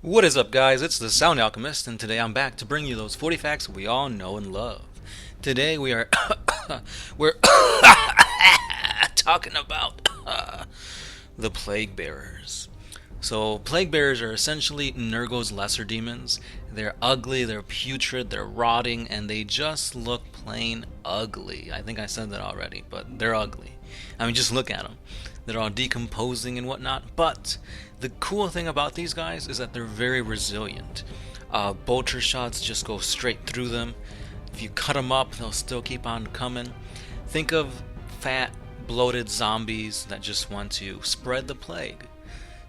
What is up, guys? It's the Sound Alchemist, and today I'm back to bring you those 40 facts we all know and love. Today we are we're talking about the Plaguebearers. So, Plaguebearers are essentially Nurgle's lesser demons. They're ugly, they're putrid, they're rotting, and they just look plain ugly. I think I said that already, but they're ugly. I mean, just look at them. They're all decomposing and whatnot, but the cool thing about these guys is that they're very resilient. Bolter shots just go straight through them. If you cut them up, they'll still keep on coming. Think of fat, bloated zombies that just want to spread the plague.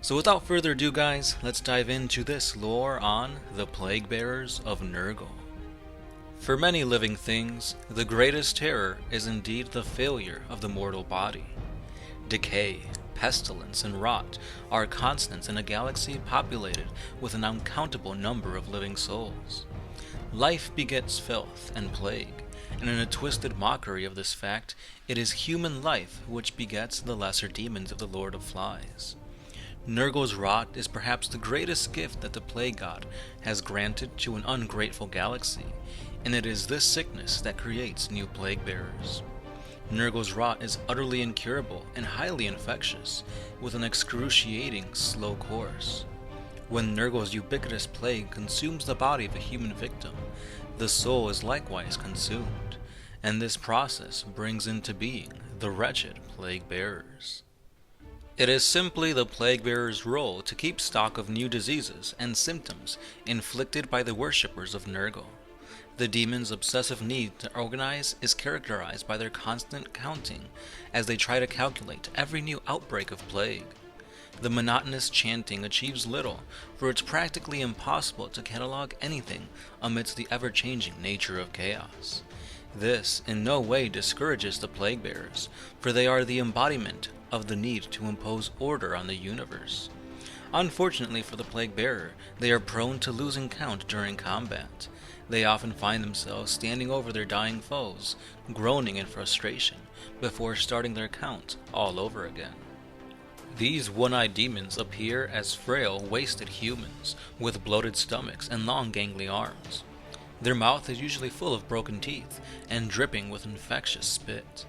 So without further ado, guys, let's dive into this lore on the Plaguebearers of Nurgle. For many living things, the greatest terror is indeed the failure of the mortal body. Decay, pestilence, and rot are constants in a galaxy populated with an uncountable number of living souls. Life begets filth and plague, and in a twisted mockery of this fact, it is human life which begets the lesser demons of the Lord of Flies. Nurgle's rot is perhaps the greatest gift that the Plague God has granted to an ungrateful galaxy, and it is this sickness that creates new Plaguebearers. Nurgle's rot is utterly incurable and highly infectious, with an excruciating slow course. When Nurgle's ubiquitous plague consumes the body of a human victim, the soul is likewise consumed, and this process brings into being the wretched Plaguebearers. It is simply the Plaguebearer's role to keep stock of new diseases and symptoms inflicted by the worshippers of Nurgle. The demon's obsessive need to organize is characterized by their constant counting as they try to calculate every new outbreak of plague. The monotonous chanting achieves little, for it's practically impossible to catalog anything amidst the ever-changing nature of chaos. This in no way discourages the Plaguebearers, for they are the embodiment of the need to impose order on the universe. Unfortunately for the Plaguebearer, they are prone to losing count during combat. They often find themselves standing over their dying foes, groaning in frustration, before starting their count all over again. These one-eyed demons appear as frail, wasted humans, with bloated stomachs and long gangly arms. Their mouth is usually full of broken teeth, and dripping with infectious spit.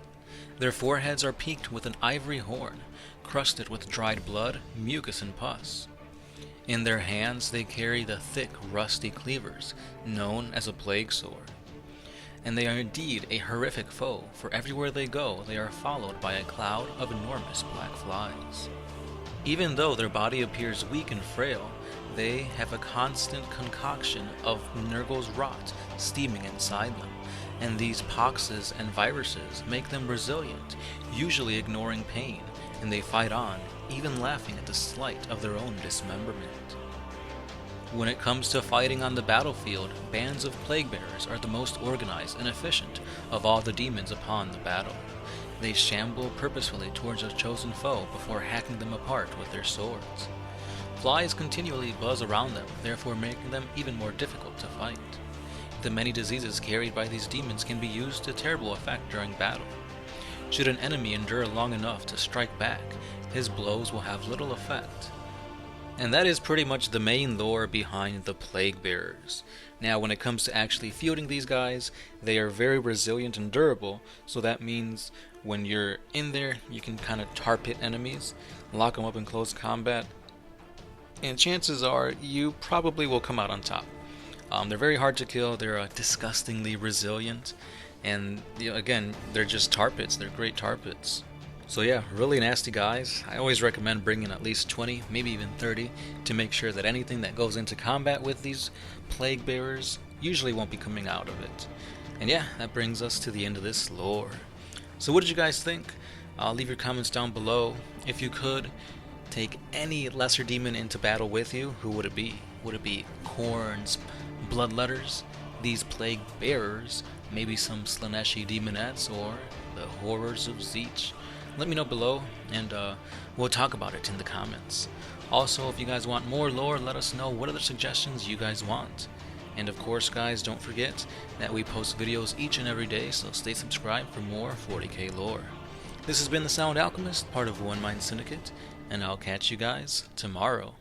Their foreheads are peaked with an ivory horn, crusted with dried blood, mucus, and pus. In their hands they carry the thick, rusty cleavers, known as a plague sword. And they are indeed a horrific foe, for everywhere they go they are followed by a cloud of enormous black flies. Even though their body appears weak and frail, they have a constant concoction of Nurgle's rot steaming inside them, and these poxes and viruses make them resilient, usually ignoring pain, and they fight on, even laughing at the slight of their own dismemberment. When it comes to fighting on the battlefield, bands of Plaguebearers are the most organized and efficient of all the demons upon the battle. They shamble purposefully towards a chosen foe before hacking them apart with their swords. Flies continually buzz around them, therefore making them even more difficult to fight. The many diseases carried by these demons can be used to terrible effect during battle. Should an enemy endure long enough to strike back, his blows will have little effect. And that is pretty much the main lore behind the Plaguebearers. Now, when it comes to actually fielding these guys, they are very resilient and durable, so that means when you're in there, you can kind of tar pit enemies, lock them up in close combat, and chances are you probably will come out on top. They're very hard to kill, they're disgustingly resilient, and again, they're just tar pits, they're great tar pits. So yeah, really nasty guys. I always recommend bringing at least 20, maybe even 30, to make sure that anything that goes into combat with these Plaguebearers usually won't be coming out of it. And yeah, that brings us to the end of this lore. So what did you guys think? Leave your comments down below. If you could take any lesser demon into battle with you, who would it be? Would it be Khorne's Bloodletters, these Plaguebearers, maybe some Slaaneshi Demonettes, or the Horrors of Tzeentch? Let me know below, and we'll talk about it in the comments. Also, if you guys want more lore, let us know what other suggestions you guys want. And of course, guys, don't forget that we post videos each and every day, so stay subscribed for more 40k lore. This has been the Sound Alchemist, part of One Mind Syndicate, and I'll catch you guys tomorrow.